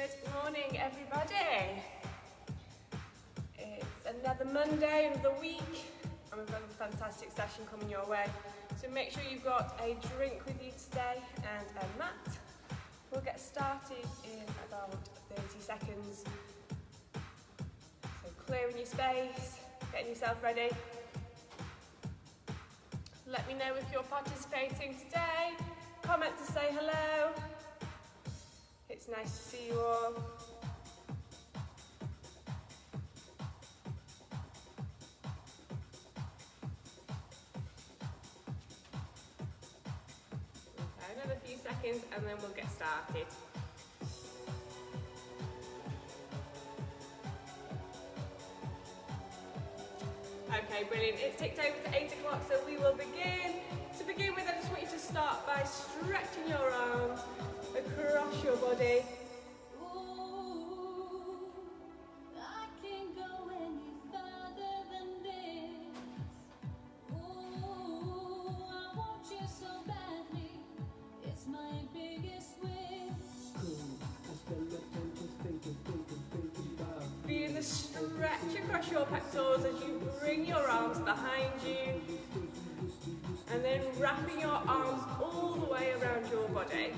Good morning, everybody. It's another Monday, another week, and we've got a fantastic session coming your way. So make sure you've got a drink with you today and a mat. We'll get started in about 30 seconds. So clearing your space, getting yourself ready. Let me know if you're participating today. Comment to say hello. It's nice to see you all. Okay, another few seconds and then we'll get started. Okay, brilliant. It's ticked over to 8 o'clock, so we will begin. To begin with, I just want you to start by stretching your arms across your body. Feeling the stretch across your pectorals as you bring your arms behind you, and then wrapping your arms all the way around your body.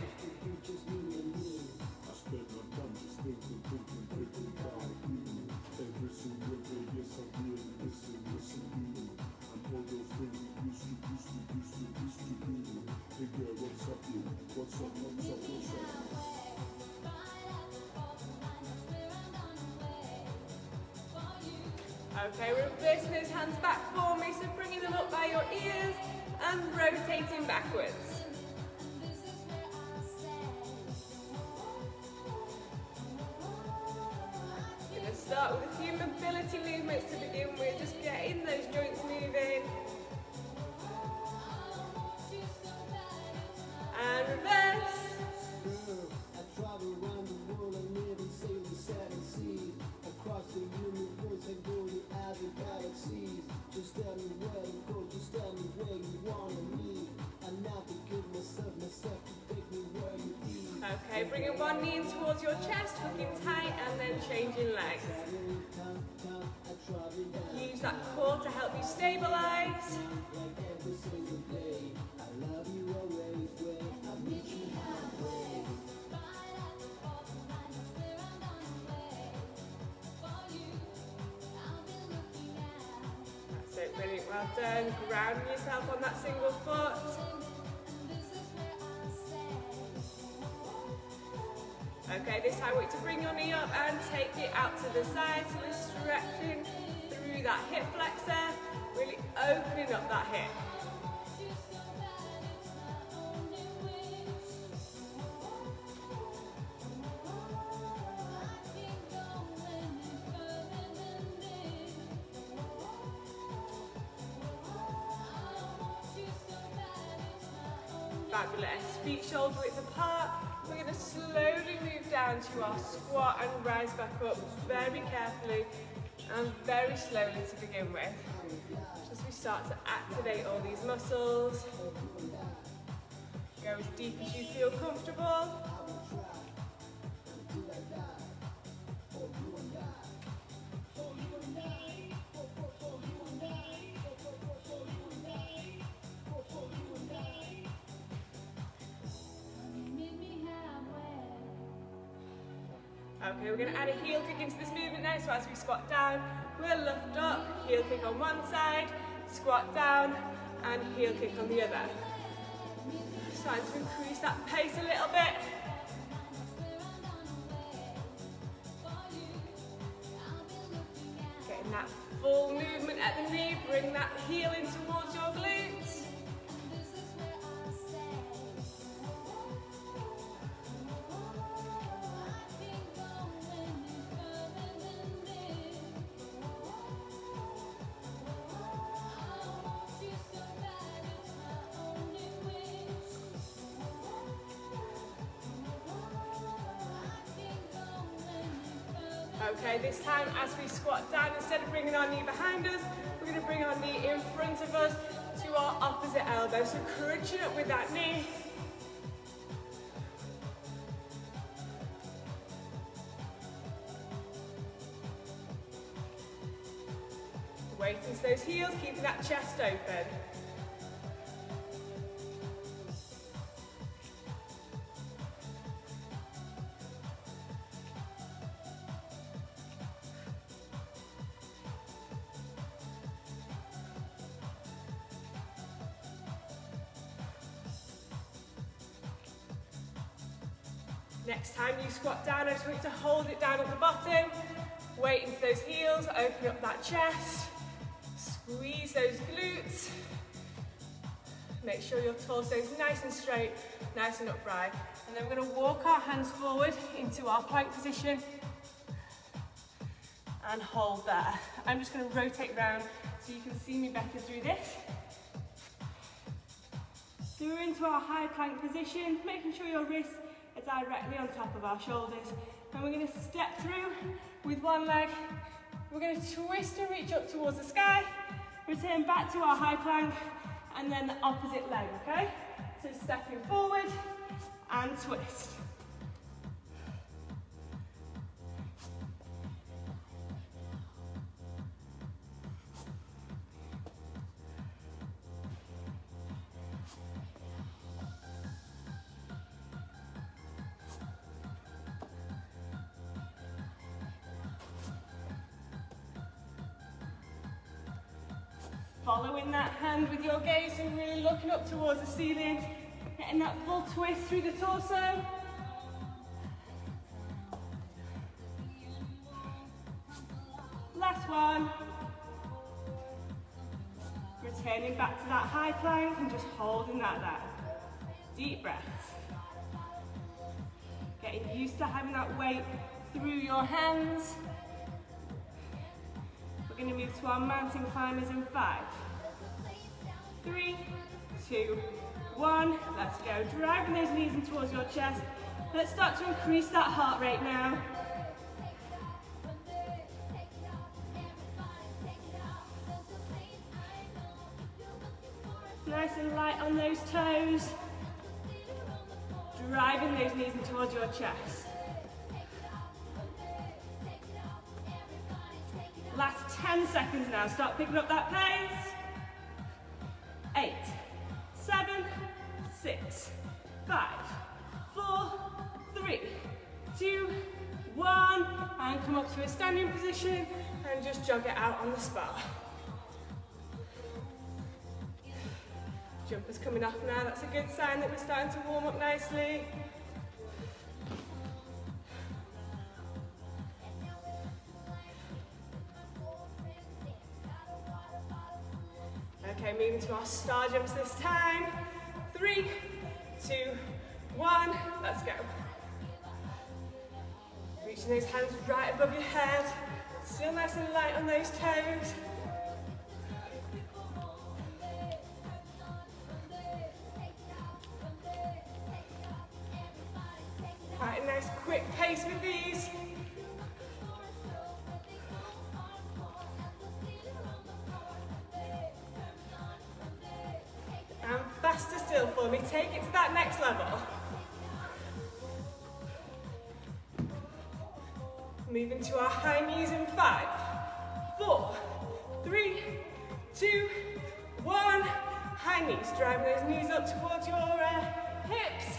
Okay, reversing those hands back for me, so bringing them up by your ears and rotating backwards. Going to start with a few mobility movements to begin with, just getting those joints moving. And reverse. Just tell me where to go, just tell me where you wanna meet. And now to give myself to take me where you be. Okay, bringing one knee in towards your chest, hooking tight, and then changing legs. Use that core to help you stabilize. Brilliant, well done. Grounding yourself on that single foot. Okay, this time I want you to bring your knee up and take it out to the side. So we're stretching through that hip flexor, really opening up that hip. Fabulous. Feet shoulder width apart. We're going to slowly move down to our squat and rise back up very carefully and very slowly to begin with. Just as we start to activate all these muscles. Go as deep as you feel comfortable. Okay, we're going to add a heel kick into this movement now, so as we squat down, we'll lift up, heel kick on one side, squat down, and heel kick on the other. Starting to increase that pace a little bit. Getting that full movement at the knee, bring that heel in towards your glutes. Okay, this time as we squat down, instead of bringing our knee behind us, we're going to bring our knee in front of us to our opposite elbow. So crunching up with that knee. Weight into those heels, keeping that chest open. Next time you squat down, I just want you to hold it down at the bottom. Weight into those heels, open up that chest. Squeeze those glutes. Make sure your torso is nice and straight, nice and upright. And then we're going to walk our hands forward into our plank position and hold there. I'm just going to rotate around so you can see me better through this. So we're into our high plank position, making sure your wrists are directly on top of our shoulders. And we're going to step through with one leg. We're going to twist and reach up towards the sky, return back to our high plank, and then the opposite leg, okay? So stepping forward and twist. Following that hand with your gaze and really looking up towards the ceiling, getting that full twist through the torso. Last one. Returning back to that high plank and just holding that there. Deep breaths. Getting used to having that weight through your hands. We're going to move to our mountain climbers in 5, 3, 2, 1. Let's go. Driving those knees in towards your chest. Let's start to increase that heart rate now. Nice and light on those toes. Driving those knees in towards your chest. Last 10 seconds now. Start picking up that pace. 8, 7, 6, 5, 4, 3, 2, 1. And come up to a standing position and just jog it out on the spot. Jumper's coming off now. That's a good sign that we're starting to warm up nicely. Okay, moving to our star jumps this time. 3, 2, 1, let's go. Reaching those hands right above your head. Still nice and light on those toes. Quite a nice quick pace with these. And faster still for me, take it to that next level. Moving to our high knees in 5, 4, 3, 2, 1. High knees, driving those knees up towards your hips.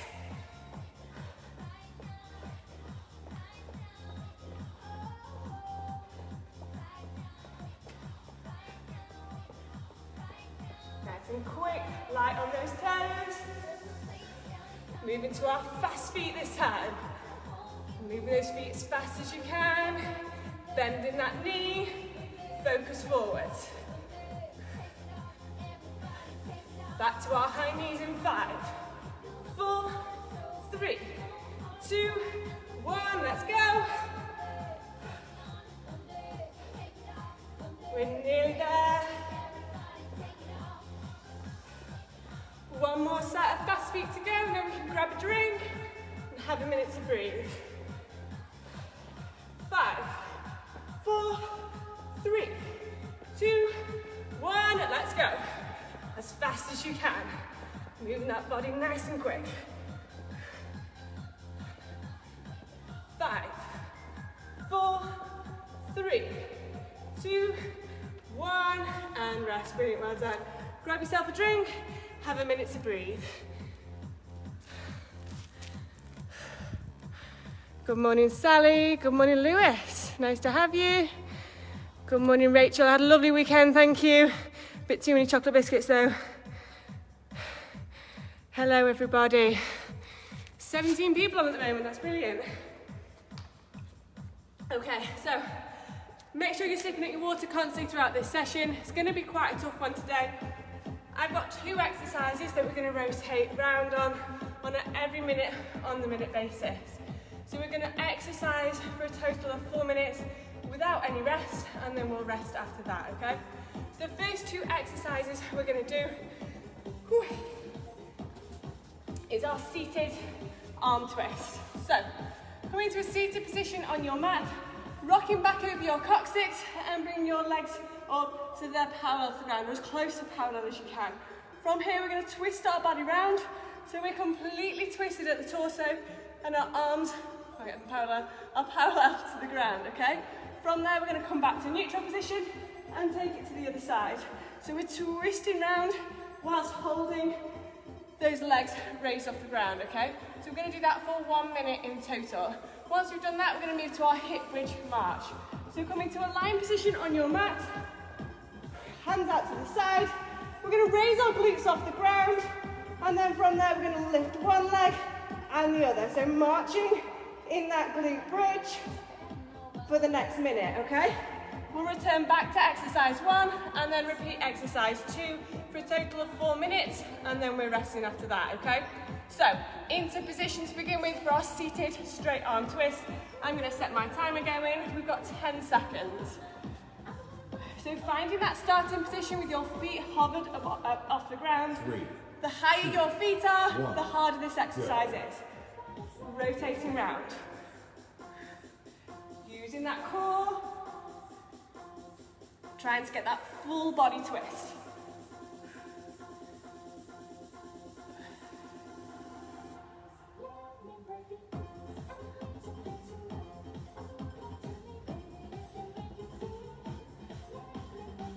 And quick, light on those toes. Moving to our fast feet this time. Moving those feet as fast as you can. Bending that knee. Focus forwards. Back to our high knees in 5, 4, 3, 2, 1. Let's go. We're nearly there. One more set of fast feet to go, and then we can grab a drink and have a minute to breathe. 5, 4, 3, 2, 1. Let's go. As fast as you can. Moving that body nice and quick. 5, 4, 3, 2, 1. 1, and rest. Brilliant, well done. Grab yourself a drink, have a minute to breathe. Good morning, Sally. Good morning, Lewis. Nice to have you. Good morning, Rachel. I had a lovely weekend, thank you. Bit too many chocolate biscuits though. Hello, everybody. 17 people on at the moment, that's brilliant. Okay, so make sure you're sipping at your water constantly throughout this session. It's going to be quite a tough one today. I've got 2 exercises that we're going to rotate round on an every minute on the minute basis. So we're going to exercise for a total of 4 minutes without any rest, and then we'll rest after that, okay? So the first 2 exercises we're going to do is our seated arm twist. So come into a seated position on your mat, rocking back over your coccyx and bring your legs up so they're parallel to the ground, or as close to parallel as you can. From here, we're going to twist our body round, so we're completely twisted at the torso and our arms are parallel to the ground, okay? From there, we're going to come back to neutral position and take it to the other side. So we're twisting round whilst holding those legs raised off the ground, okay? So we're going to do that for 1 minute in total. Once we've done that, we're going to move to our hip bridge march. So come into a lying position on your mat, hands out to the side. We're going to raise our glutes off the ground, and then from there, we're going to lift one leg and the other. So marching in that glute bridge for the next minute, okay? We'll return back to exercise 1 and then repeat exercise 2 for a total of 4 minutes, and then we're resting after that, okay? So, into position to begin with for our seated straight arm twist. I'm going to set my timer going. We've got 10 seconds. So finding that starting position with your feet hovered off the ground. 3. The higher your feet are, 1. the harder this exercise is. Rotating round. Using that core. Trying to get that full body twist.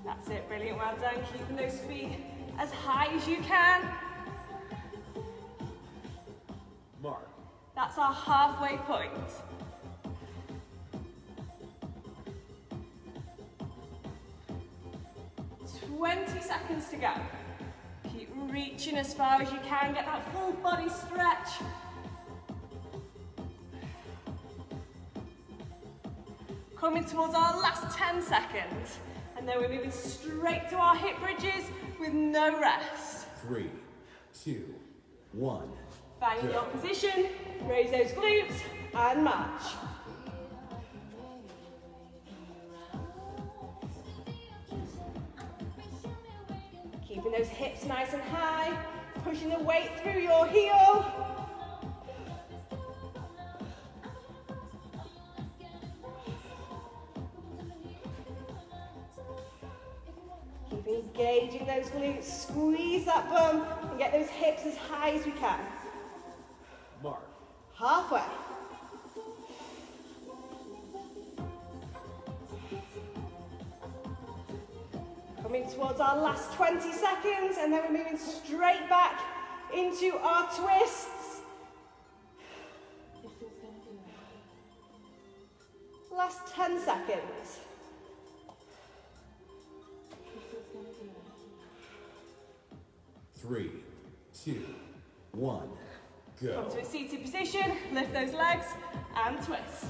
That's it, brilliant, well done. Keeping those feet as high as you can. Mark. That's our halfway point. "20 seconds to go. Keep reaching as far as you can, get that full body stretch. Coming towards our last 10 seconds, and then we're moving straight to our hip bridges with no rest. 3, 2, 1. Finding your position, raise those glutes, and march. Keeping those hips nice and high, pushing the weight through your heel. Keep engaging those glutes, squeeze that bum, and get those hips as high as we can. Mark. Halfway. Coming towards our last 20 seconds, and then we're moving straight back into our twists. Last 10 seconds. Three, 2, 1, go. Come to a seated position, lift those legs, and twist.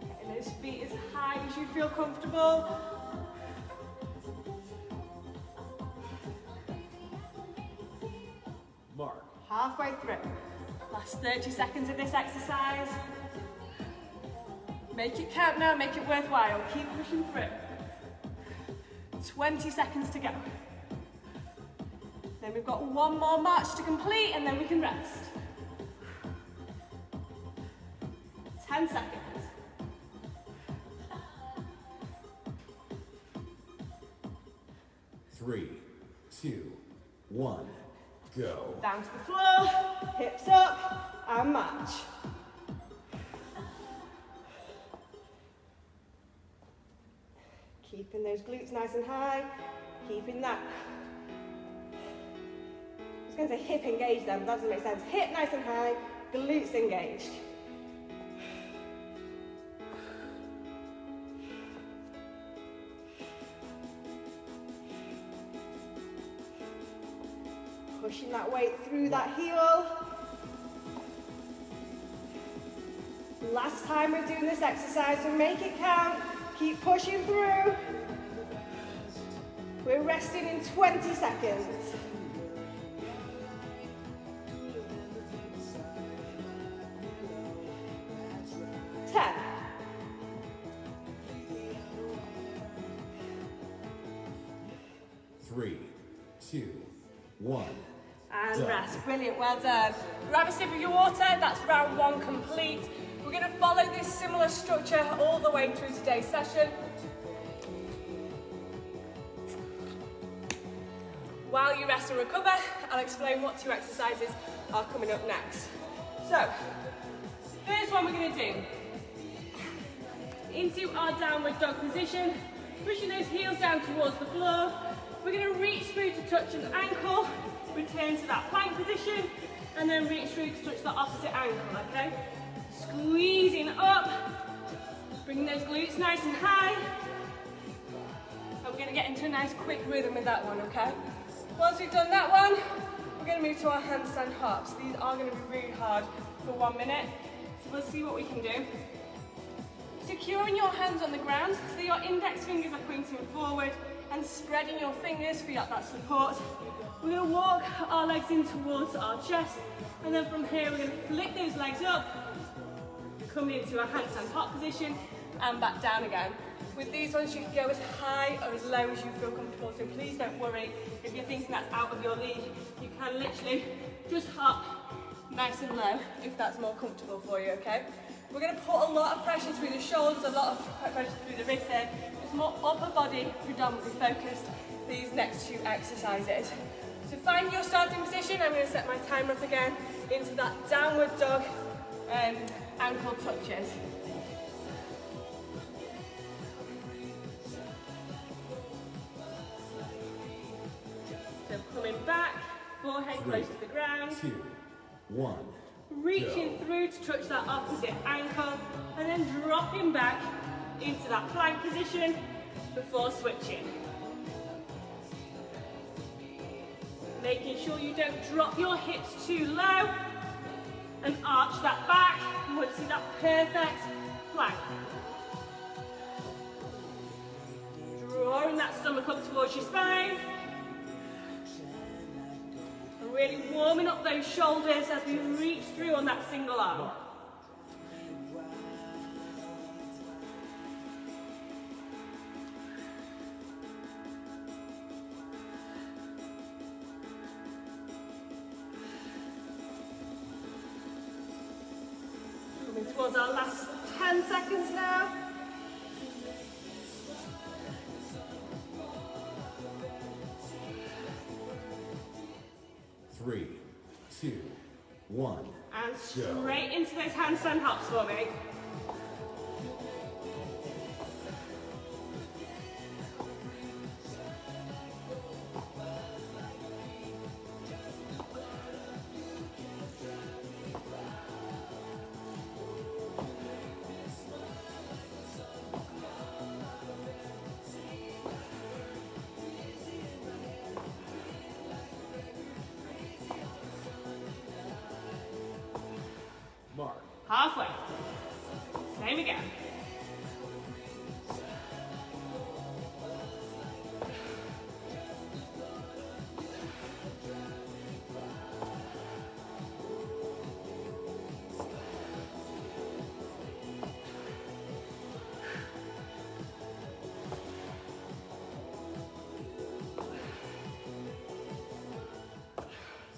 Getting those feet as high as you feel comfortable. Mark. Halfway through. Last 30 seconds of this exercise. Make it count now, make it worthwhile. Keep pushing through. 20 seconds to go. Then we've got one more march to complete, and then we can rest. 10 seconds. 1, go. Down to the floor, hips up, and march. Keeping those glutes nice and high, keeping that, I was going to say hip engaged then, but that doesn't make sense. Hip nice and high, glutes engaged. Pushing that weight through that heel. Last time we're doing this exercise, so make it count. Keep pushing through. We're resting in 20 seconds. 10. 3, 2, 1. And Done. rest. Brilliant, well done. Grab a sip of your water, that's round 1 complete. We're going to follow this similar structure all the way through today's session. While you rest and recover, I'll explain what 2 exercises are coming up next. So, first one we're going to do, into our downward dog position, pushing those heels down towards the floor. We're going to reach through to touch an ankle, return to that plank position, and then reach through to touch the opposite ankle, okay? Squeezing up, bringing those glutes nice and high. And we're going to get into a nice quick rhythm with that one, okay? Once we've done that one, we're going to move to our handstand hops. These are going to be really hard for 1 minute, so we'll see what we can do. Securing your hands on the ground, so your index fingers are pointing forward and spreading your fingers for that support. We're going to walk our legs in towards our chest, and then from here we're going to flip those legs up, come into a handstand hop position, and back down again. With these ones, you can go as high or as low as you feel comfortable, so please don't worry if you're thinking that's out of your league. You can literally just hop nice and low if that's more comfortable for you, okay? We're going to put a lot of pressure through the shoulders, a lot of pressure through the wrists here. It's more upper body predominantly focused, these next 2 exercises. So find your starting position. I'm going to set my timer up again into that downward dog ankle touches. So coming back, forehead 3, close to the ground. 2, 1. Reaching Go. through to touch that opposite ankle, and then dropping back into that plank position before switching. Making sure you don't drop your hips too low, and arch that back. You want to see that perfect plank. Drawing that stomach up towards your spine. And really warming up those shoulders as we reach through on that single arm. Coming towards our last 10 seconds now. Three, 2, 1. And straight into those handstand hops for me. Mark. Halfway. Same again.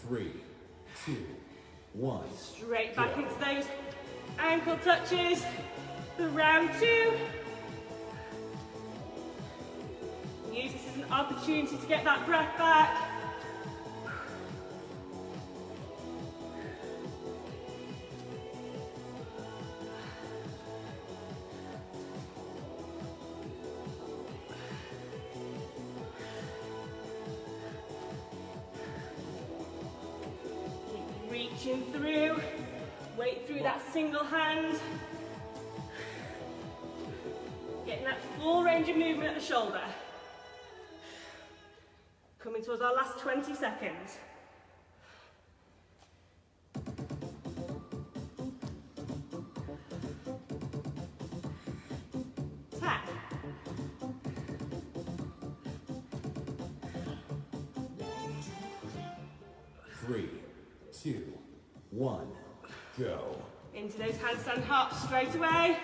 Three, 2, 1. Straight back Go. into those ankle touches for round 2. Use this as an opportunity to get that breath back. Reaching through, weight through that single hand. Getting that full range of movement at the shoulder. Coming towards our last 20 seconds. 10. 3, 2, 1, go. Into those handstand hops straight away.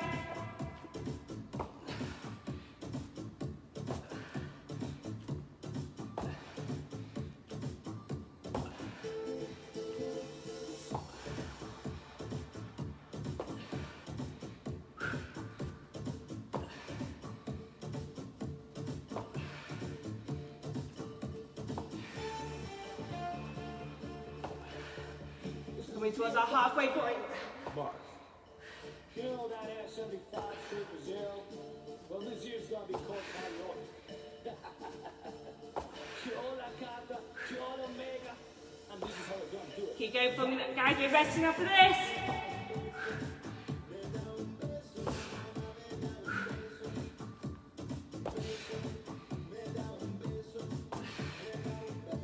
Coming towards our halfway point. Mark. You know that Air 75 Super Zero? Well, this year's gonna be called Coyote. Kyola Kata, Kyola Mega, and this is how we're gonna do it. Keep going for a minute, guys. We're resting after this.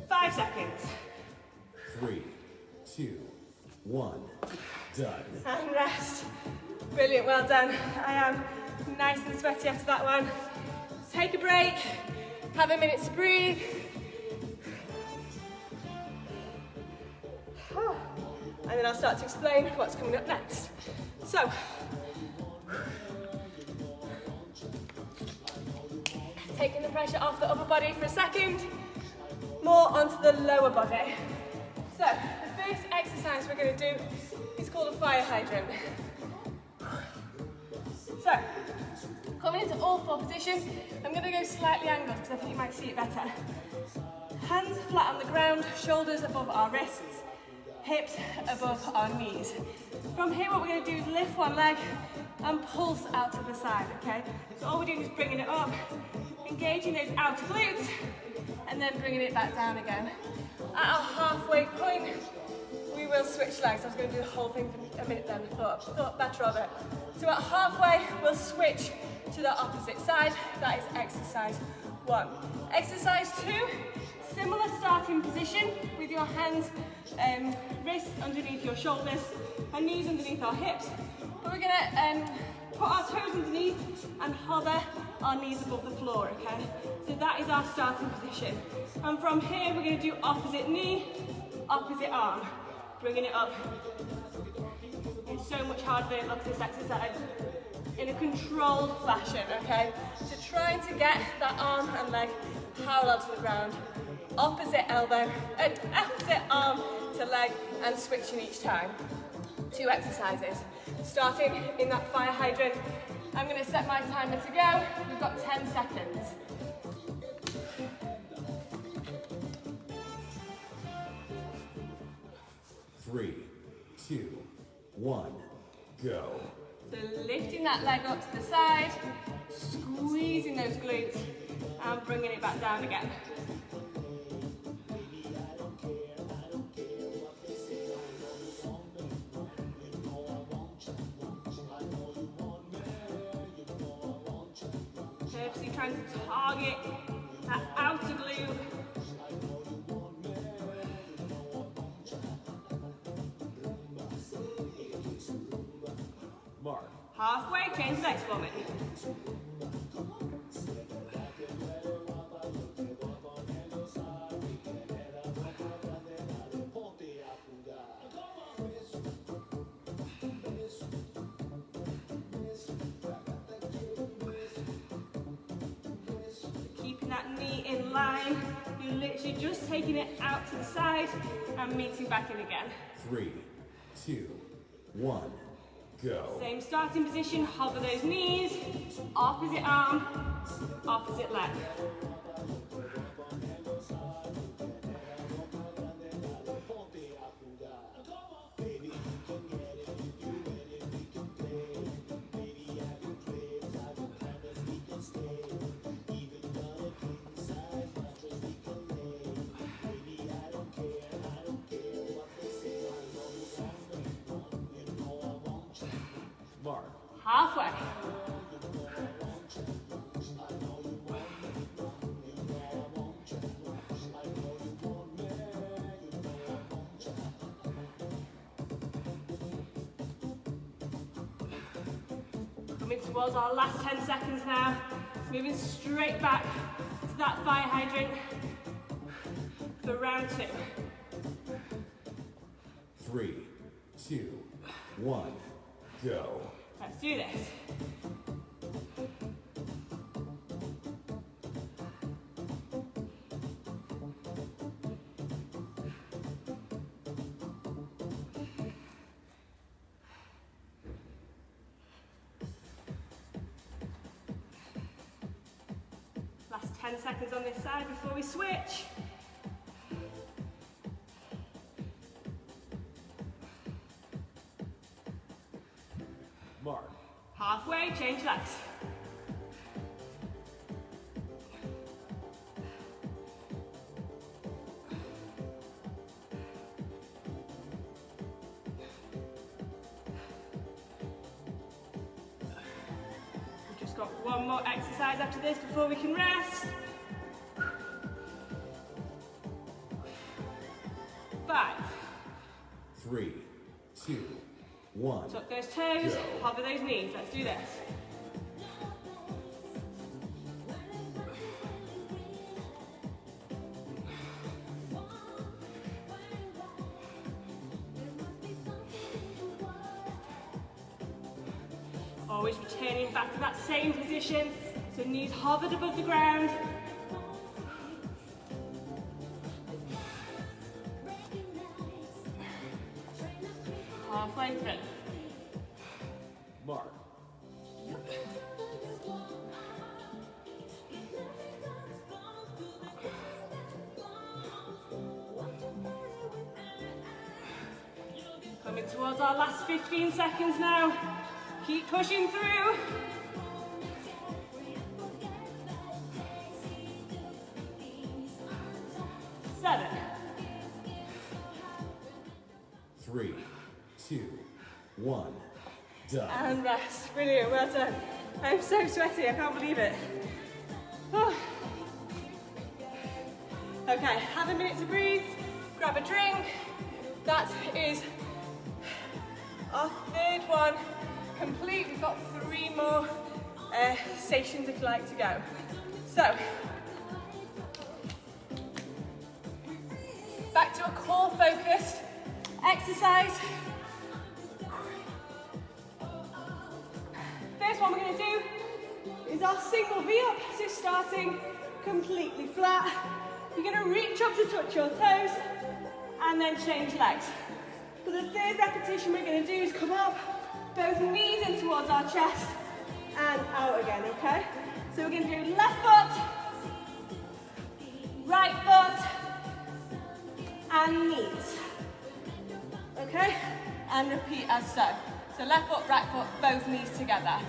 Five seconds. 3, 2, 1, done. And rest. Brilliant, well done. I am nice and sweaty after that one. Take a break, have a minute to breathe. And then I'll start to explain what's coming up next. So, taking the pressure off the upper body for a second, more onto the lower body. So, the first exercise we're going to do is called a fire hydrant. So, coming into all four position, I'm going to go slightly angled because I think you might see it better. Hands flat on the ground, shoulders above our wrists, hips above our knees. From here, what we're going to do is lift one leg and pulse out to the side, okay? So all we're doing is bringing it up, engaging those outer glutes, and then bringing it back down again. At our halfway point, we will switch legs. I was going to do the whole thing for a minute then, thought better of it. So at halfway, we'll switch to the opposite side. That is exercise 1. Exercise 2, similar starting position with your hands, wrists underneath your shoulders and knees underneath our hips. But we're going to put our toes underneath and hover our knees above the floor, okay? So that is our starting position. And from here, we're going to do opposite knee, opposite arm. Bringing it up. It's so much harder than it looks, this exercise. In a controlled fashion, okay? So trying to get that arm and leg parallel to the ground. Opposite elbow, opposite arm to leg and switching each time. 2 exercises. Starting in that fire hydrant. I'm going to set my timer to go. We've got 10 seconds. Three, 2, 1, go. So lifting that leg up to the side, squeezing those glutes, and bringing it back down again. Purposely trying to target that outer glute. Mark. Halfway, change legs for me. Keeping that knee in line. You're literally just taking it out to the side and meeting back in again. 3, 2, 1, go. Same starting position, hover those knees, opposite arm, opposite leg. Moving towards our last 10 seconds now. Moving straight back to that fire hydrant for round 2. 3, 2, 1, go. Let's do this. Last 10 seconds on this side before we switch. Mark. Halfway, change legs. We've just got one more exercise after this before we can rest. 5. 3, 2, 1. Tuck those toes, Go. hover those knees. Let's do this. Always returning back to that same position. So knees hovered above the ground. Halfway through. Mark. Coming towards our last 15 seconds now. Keep pushing through. 7. 3, 2, 1. Done. And rest. Brilliant, well done. I'm so sweaty, I can't believe it. Oh. Okay, have a minute to breathe, grab a drink. That is our 3rd one complete. We've got 3 more stations if you like to go. So, back to a core focused exercise. First one we're going to do is our single V-up, so starting completely flat. You're going to reach up to touch your toes and then change legs. For the 3rd repetition we're going to do is come up, both knees in towards our chest and out again, okay? So we're going to do left foot, right foot, and knees. Okay? And repeat as so. So left foot, right foot, both knees together.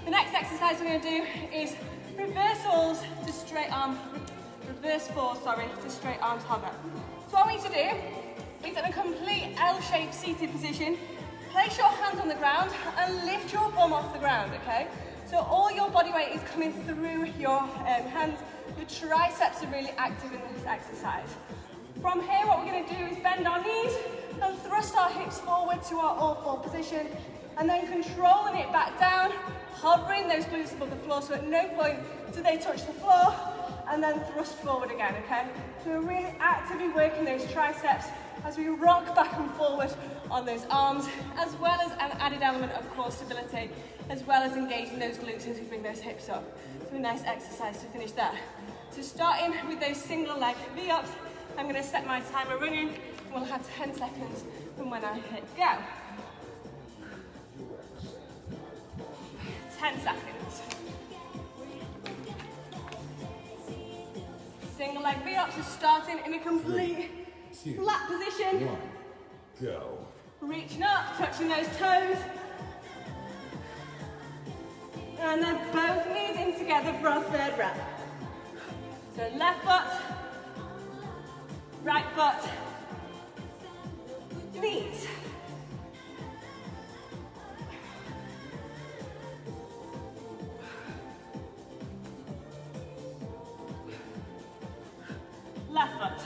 The next exercise we're going to do is reversals to straight arm, reverse fours, to straight arms hover. So what I want you to do is in a complete L-shaped seated position, place your hands on the ground and lift your bum off the ground, okay? So all your body weight is coming through your hands. Your triceps are really active in this exercise. From here, what we're going to do is bend our knees and thrust our hips forward to our all-four position, and then controlling it back down, hovering those glutes above the floor, so at no point do they touch the floor, and then thrust forward again, okay? So we're really actively working those triceps as we rock back and forward on those arms, as well as an added element of core stability, as well as engaging those glutes as we bring those hips up. So a nice exercise to finish that. So starting with those single leg V-ups, I'm going to set my timer running, and we'll have 10 seconds from when I hit go. 10 seconds. Single leg V-ups are starting in a complete 3, 2, flat position. 1, go. Reaching up, touching those toes. And then both knees in together for our 3rd rep. So left foot, right foot, knees. Left foot,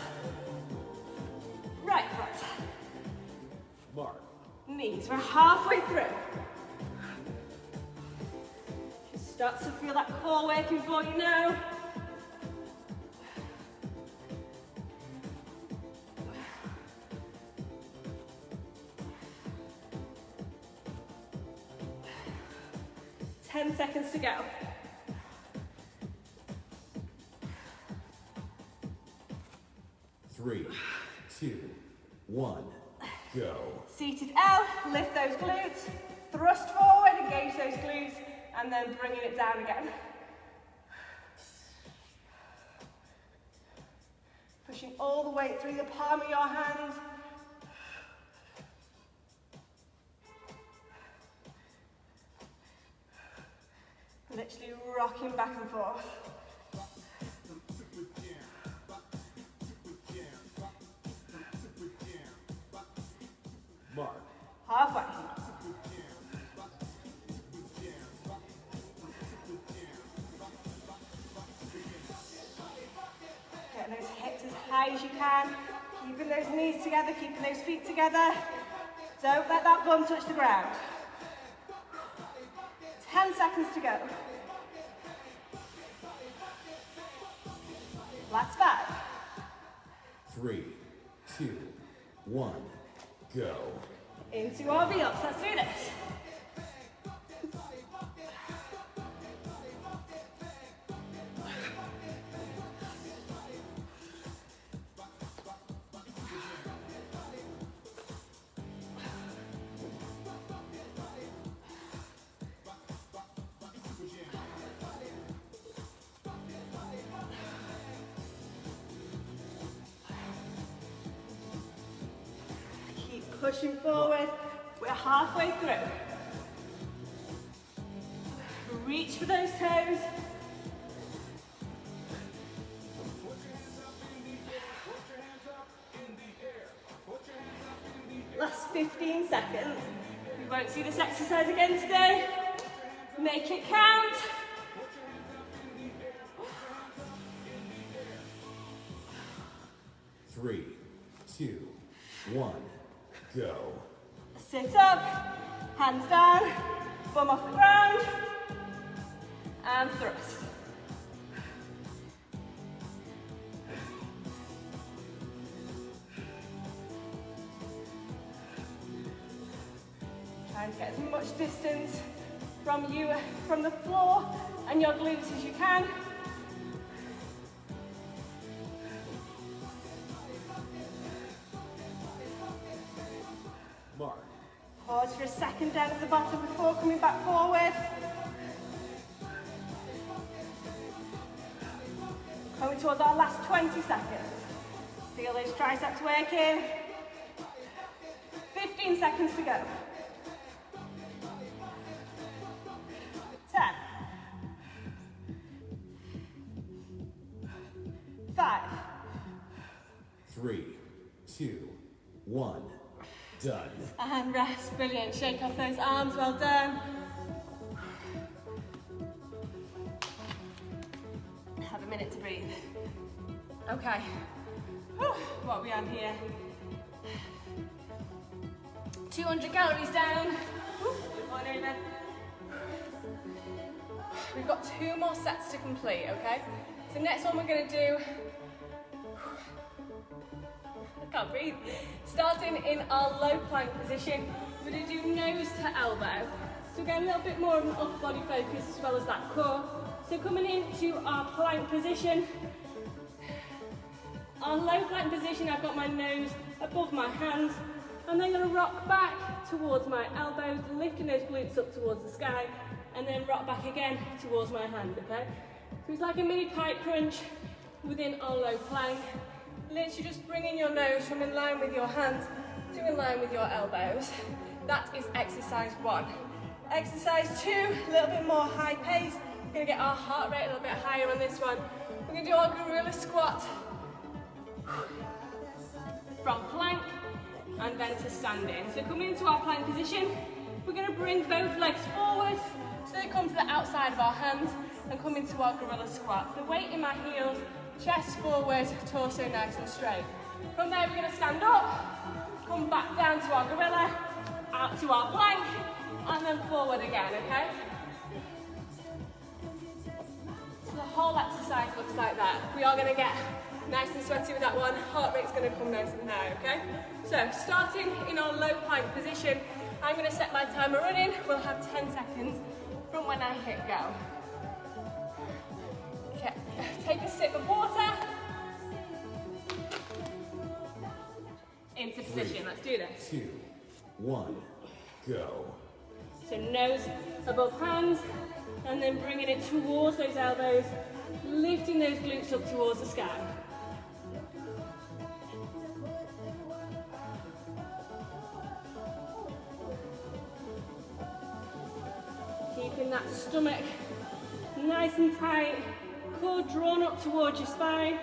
right foot, Mark. knees. We're halfway through. Start to feel that core working for you now. Ten seconds to go. Three, two, one, go. Seated L, lift those glutes, thrust forward, engage those glutes, and then bringing it down again. Pushing all the way through the palm of your hand. Literally rocking back and forth. Mark. Halfway. Get those hips as high as you can. Keeping those knees together, keeping those feet together. Don't let that bum touch the ground. 10 seconds to go. Last 5. 3, 2, 1, go. Into our V-ups, let's do this. Pushing forward, we're halfway through. Reach for those toes. Last 15 seconds. We won't see this exercise again today. Make it count. Three, 2, 1, go. Sit up, hands down, bum off the ground, and thrust. Trying to get as much distance from you, from the floor and your glutes as you can. Mark. Pause for a second down at the bottom before coming back forward. Coming towards our last 20 seconds. Feel those triceps working. 15 seconds to go. 10. 5. 3, 2, 1, done. And rest, brilliant. Shake off those arms, well done. Have a minute to breathe. Okay. Whew, what are we on here? 200 calories down. One over. We've got 2 more sets to complete, okay? So next one we're gonna do, I can't breathe. Starting in our low plank position, we're gonna do nose to elbow. So we're getting a little bit more of an upper body focus as well as that core. So coming into our plank position, our low plank position, I've got my nose above my hands. I'm then gonna rock back towards my elbows, lifting those glutes up towards the sky, and then rock back again towards my hand, okay? So it's like a mini pipe crunch within our low plank. Literally just bringing your nose from in line with your hands to in line with your elbows. That is exercise 1. Exercise 2, a little bit more high pace. We're gonna get our heart rate a little bit higher on this one. We're gonna do our gorilla squat from plank and then to standing. So coming into our plank position, we're gonna bring both legs forward so they come to the outside of our hands and come into our gorilla squat. The weight in my heels, chest forward, torso nice and straight. From there we're gonna stand up, come back down to our gorilla, out to our plank, and then forward again, okay? whole exercise looks like that. We are going to get nice and sweaty with that one. Heart rate's going to come nice and high, okay? So starting in our low plank position, I'm going to set my timer running. We'll have 10 seconds from when I hit go. Okay, take a sip of water. Into position, let's do this. 2, 1, go. So nose above hands, and then bringing it towards those elbows, lifting those glutes up towards the sky. Keeping that stomach nice and tight, core drawn up towards your spine.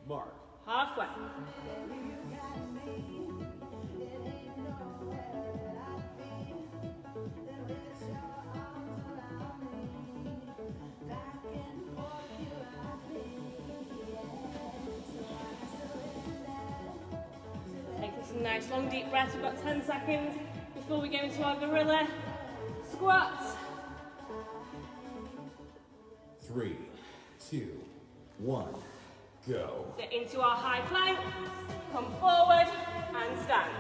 Mark. Halfway. Taking some nice long deep breaths. We've got 10 seconds before we go into our gorilla squats. 3, 2, 1, go. So into our high plank, come forward and stand.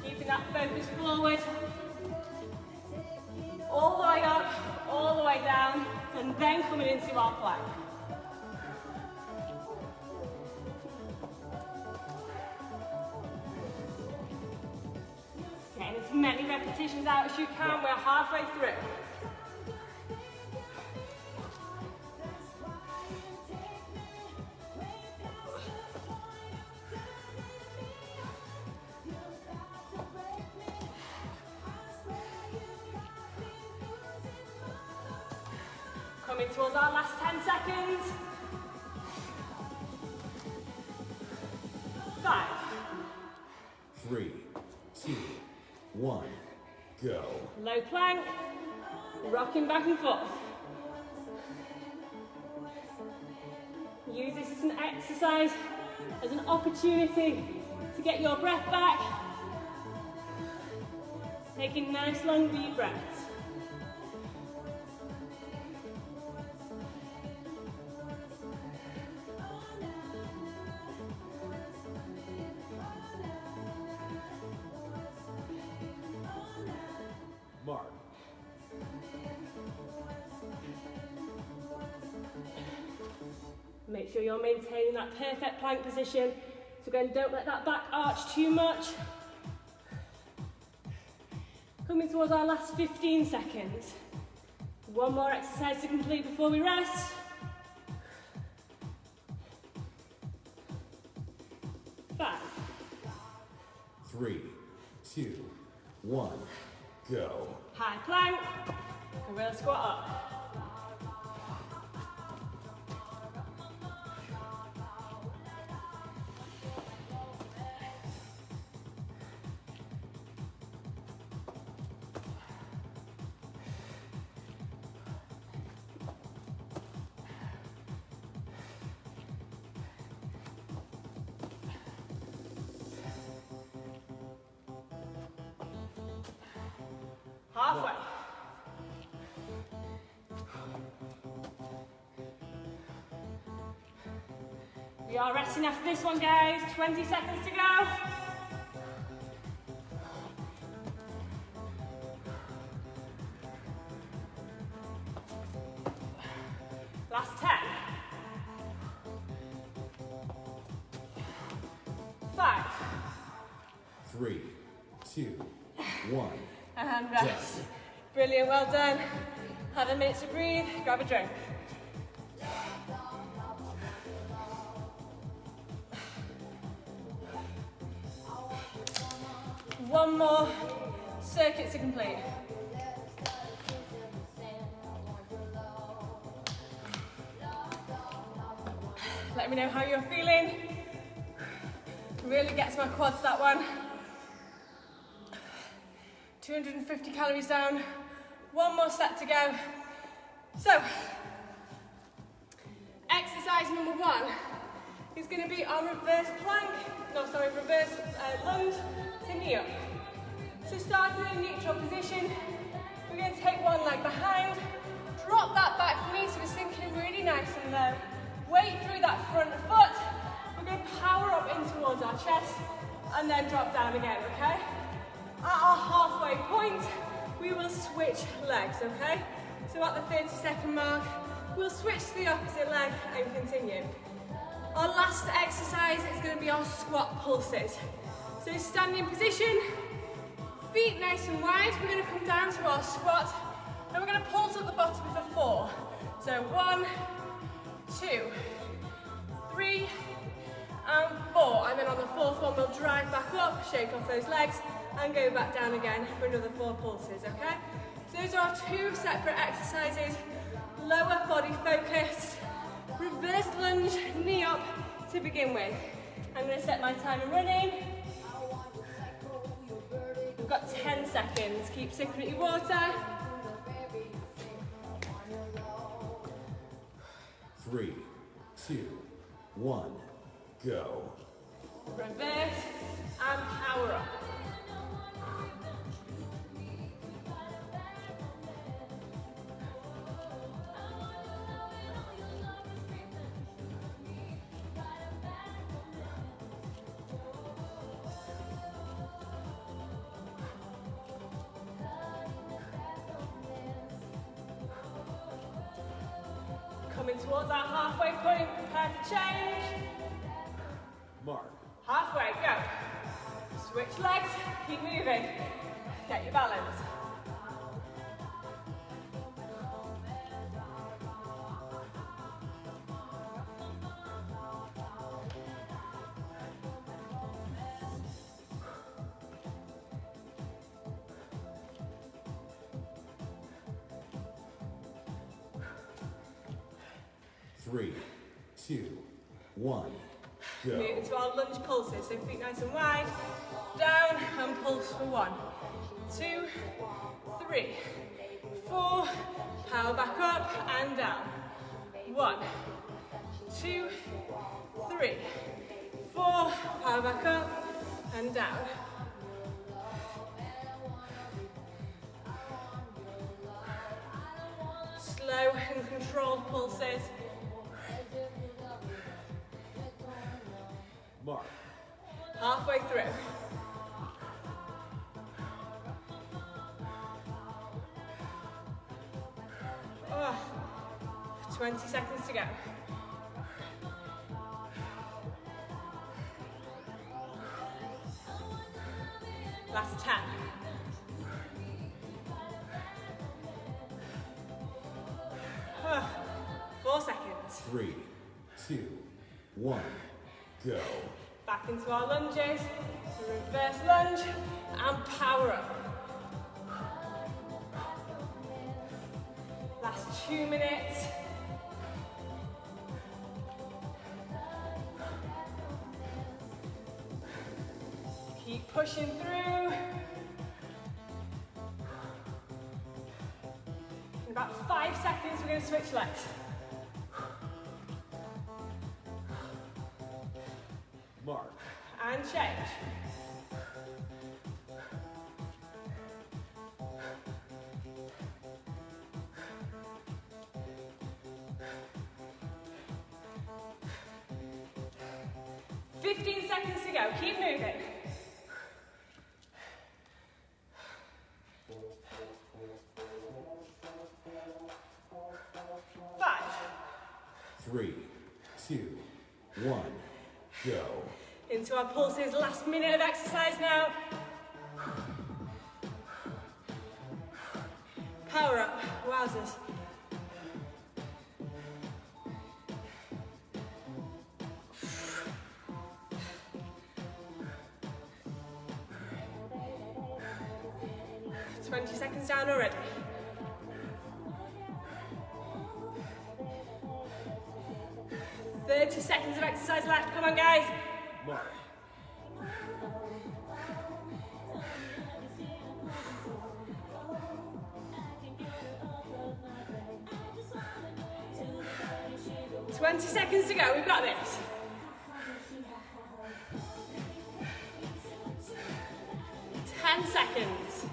Keeping that focus forward, all the way up, all the way down, and then coming into our plank. Getting as many repetitions out as you can. We're halfway through. Coming towards our last 10 seconds. 5. 3, 2, 1, go. Low plank, rocking back and forth. Use this as an exercise, as an opportunity to get your breath back. Taking nice long deep breaths. Mark. Make sure you're maintaining that perfect plank position. So again, don't let that back arch too much. Coming towards our last 15 seconds. One more exercise to complete before we rest. 5. 3, 2, 1, go. High plank, gorilla squat up. Halfway. We are resting after this one, guys. 20 seconds to go. Last 10. 5. 3, 2, 1. And rest. Brilliant, well done. Have a minute to breathe, grab a drink. One more circuit to complete. Let me know how you're feeling. Really gets my quads, that one. 250 calories down. One more set to go. So, exercise number 1 is going to be our reverse reverse lunge to knee up. So starting in a neutral position, we're going to take one leg behind, drop that back knee so we're sinking in really nice and low. Weight through that front foot. We're going to power up in towards our chest and then drop down again, okay? At our halfway point, we will switch legs, okay? So at the 30-second mark, we'll switch to the opposite leg and continue. Our last exercise is going to be our squat pulses. So standing position, feet nice and wide. We're going to come down to our squat and we're going to pulse at the bottom for 4. So 1, 2, 3, and 4. And then on the 4th one, we'll drive back up, shake off those legs, and go back down again for another 4 pulses, okay? So those are our 2 separate exercises, lower body focused, reverse lunge, knee up to begin with. I'm going to set my timer running. We've got 10 seconds. Keep sipping at your water. 3, 2, 1, go. Reverse and power up. Coming towards our halfway point, prepare to change. Mark. Halfway, go. Switch legs, keep moving. Get your balance. Three, 2, 1, go. Move into our lunge pulses, so feet nice and wide. Down and pulse for 1, 2, 3, 4. Power back up and down. 1, 2, 3, 4. Power back up and down. Slow and controlled pulses. Mark. Halfway through. Oh, 20 seconds to go. Last 10. Oh, 4 seconds. 3, 2, 1, go. Back into our lunges, reverse lunge, and power up. Last 2 minutes. Keep pushing through. In about 5 seconds, we're going to switch legs. Mark. And change. "15 seconds to go. Keep moving. 5. 3, 2, 1, go. Into our pulses, last minute of exercise now. Power up, wowzers. "20 seconds down already. 30 seconds of exercise left, come on guys. Mark. 20 seconds to go, we've got this. 10 seconds.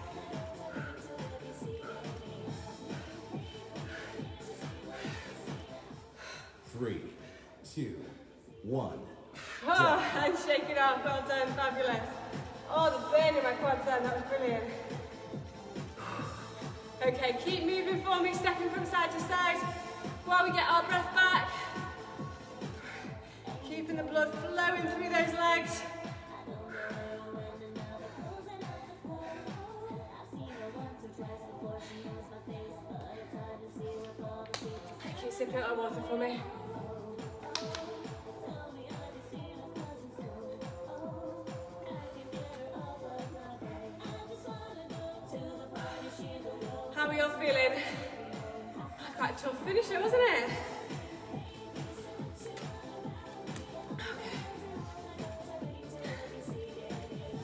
Three, two, one. Oh, and shake it off, well done, fabulous. Oh, the burn in my quads then, that was brilliant. Okay, keep moving for me, stepping from side to side while we get our breath back. Keeping the blood flowing through those legs. Keep sipping out of water for me. How are you all feeling? Quite a tough finisher, wasn't it? Okay.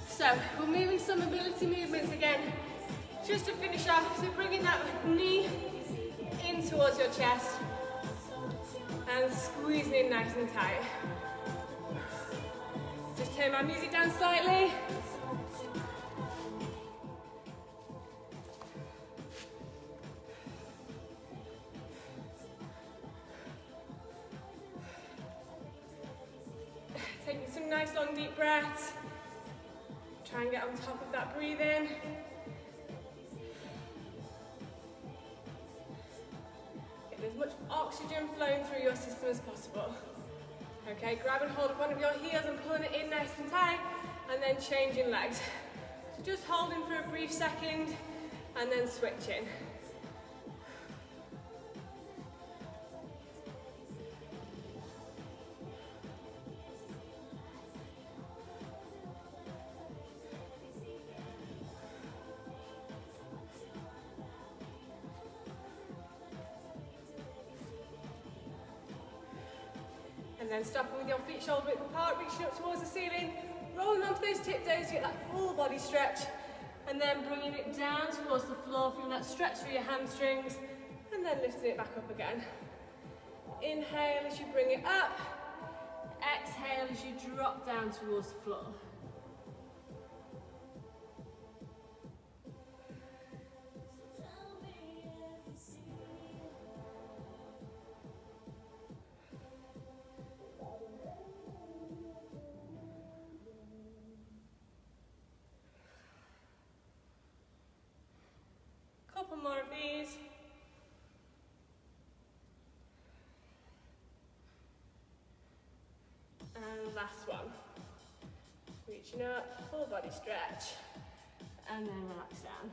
So, we're moving some mobility movements again, just to finish off. So bringing that knee in towards your chest and squeezing in nice and tight. Just turn my music down slightly. Taking some nice long deep breaths. Try and get on top of that breathing. Get as much oxygen flowing through your system as possible. Okay, grabbing hold of one of your heels and pulling it in nice and tight, and then changing legs. So just holding for a brief second, and then switching. And then stopping with your feet shoulder width apart, reaching up towards the ceiling, rolling onto those tiptoes to get that full body stretch, and then bringing it down towards the floor, feeling that stretch through your hamstrings, and then lifting it back up again. Inhale as you bring it up, exhale as you drop down towards the floor. Couple more of these. And last one. Reaching up, full body stretch, and then relax down.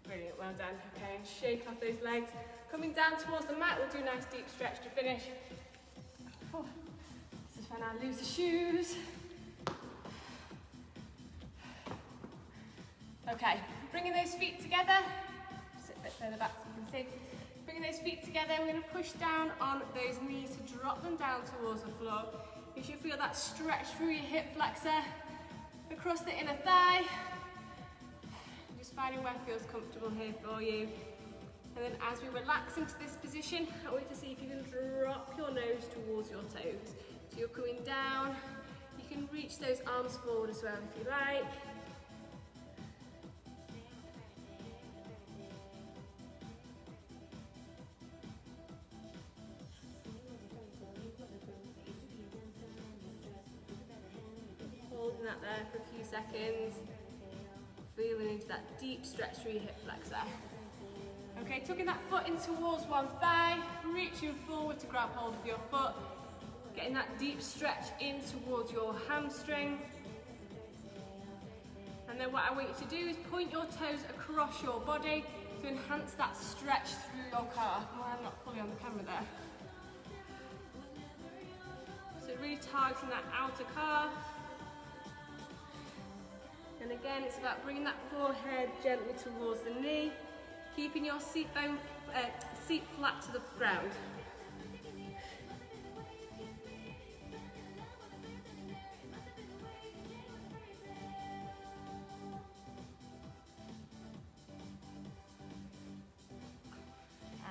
Brilliant, well done. Okay, and shake off those legs. Coming down towards the mat, we'll do a nice deep stretch to finish. Oh, this is when I lose the shoes. Okay, bringing those feet together. Sit a bit further back so you can see. Bringing those feet together, we're going to push down on those knees to drop them down towards the floor. You should feel that stretch through your hip flexor, across the inner thigh. Just finding where feels comfortable here for you. And then as we relax into this position, I want you to see if you can drop your nose towards your toes. So you're coming down. You can reach those arms forward as well if you like. Holding that there for a few seconds, feeling into that deep stretch through your hip flexor. Okay, tucking that foot in towards one thigh, reaching forward to grab hold of your foot, getting that deep stretch in towards your hamstring. And then what I want you to do is point your toes across your body to enhance that stretch through your calf. Oh, I'm not fully on the camera there. So really targeting that outer calf. And again, it's about bringing that forehead gently towards the knee, keeping your seat flat to the ground.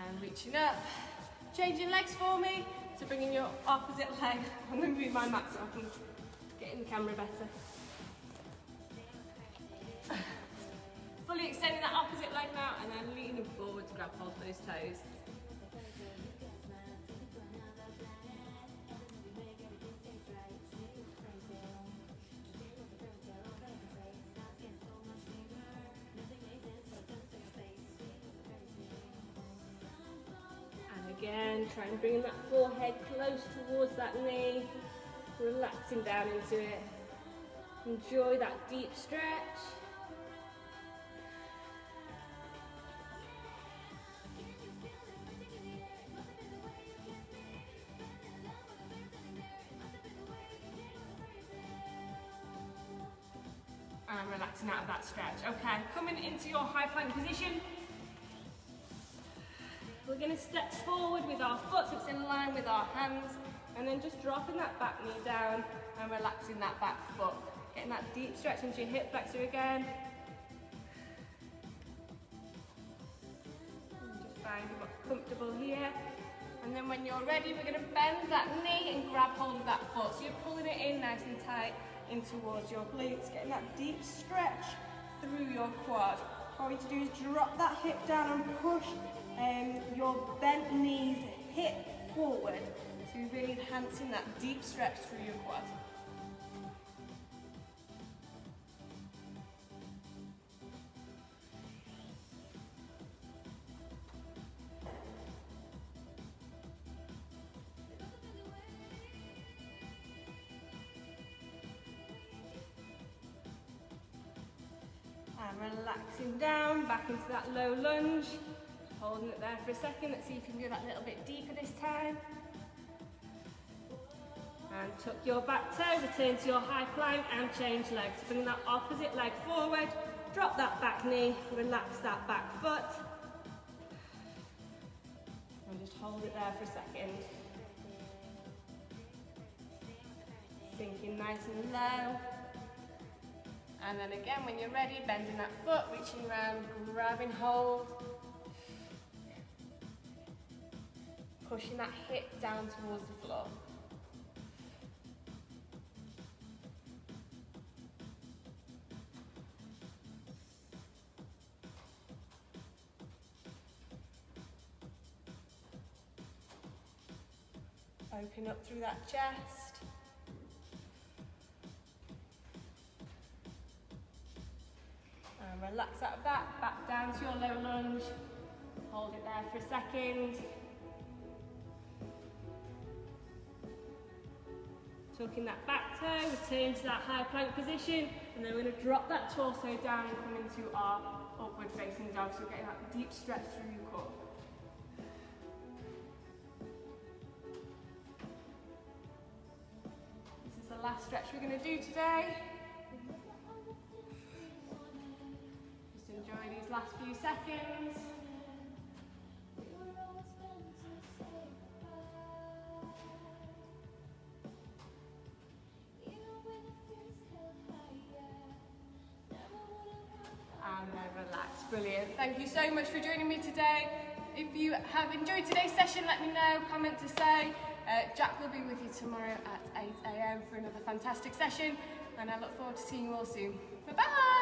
And reaching up, changing legs for me. So bringing your opposite leg. I'm going to move my mat so I can get in the camera better. Fully extending that opposite leg now and then leaning forward to grab hold of those toes. And again, try and bring that forehead close towards that knee, relaxing down into it. Enjoy that deep stretch. And relaxing out of that stretch. Okay, coming into your high plank position. We're going to step forward with our foot so it's in line with our hands, and then just dropping that back knee down and relaxing that back foot. Getting that deep stretch into your hip flexor again. And just finding what's comfortable here. And then when you're ready, we're going to bend that knee and grab hold of that foot. So you're pulling it in nice and tight in towards your glutes, getting that deep stretch through your quad. What we need to do is drop that hip down and push your bent knees hip forward. So you're really enhancing that deep stretch through your quad. And relaxing down, back into that low lunge. Holding it there for a second. Let's see if you can go that little bit deeper this time. And tuck your back toe, return to your high plank and change legs. Bring that opposite leg forward, drop that back knee, relax that back foot. And just hold it there for a second. Sinking nice and low. And then again, when you're ready, bending that foot, reaching around, grabbing hold. Pushing that hip down towards the floor. Open up through that chest. And relax out of that, back down to your low lunge. Hold it there for a second. Tucking that back toe, return to that high plank position, and then we're going to drop that torso down and come into our upward facing dog, so we're getting that deep stretch through your core. This is the last stretch we're going to do today. Just enjoy these last few seconds. Relax, brilliant. Thank you so much for joining me today. If you have enjoyed today's session, let me know, comment to say. Jack will be with you tomorrow at 8 AM for another fantastic session, and I look forward to seeing you all soon. Bye-bye!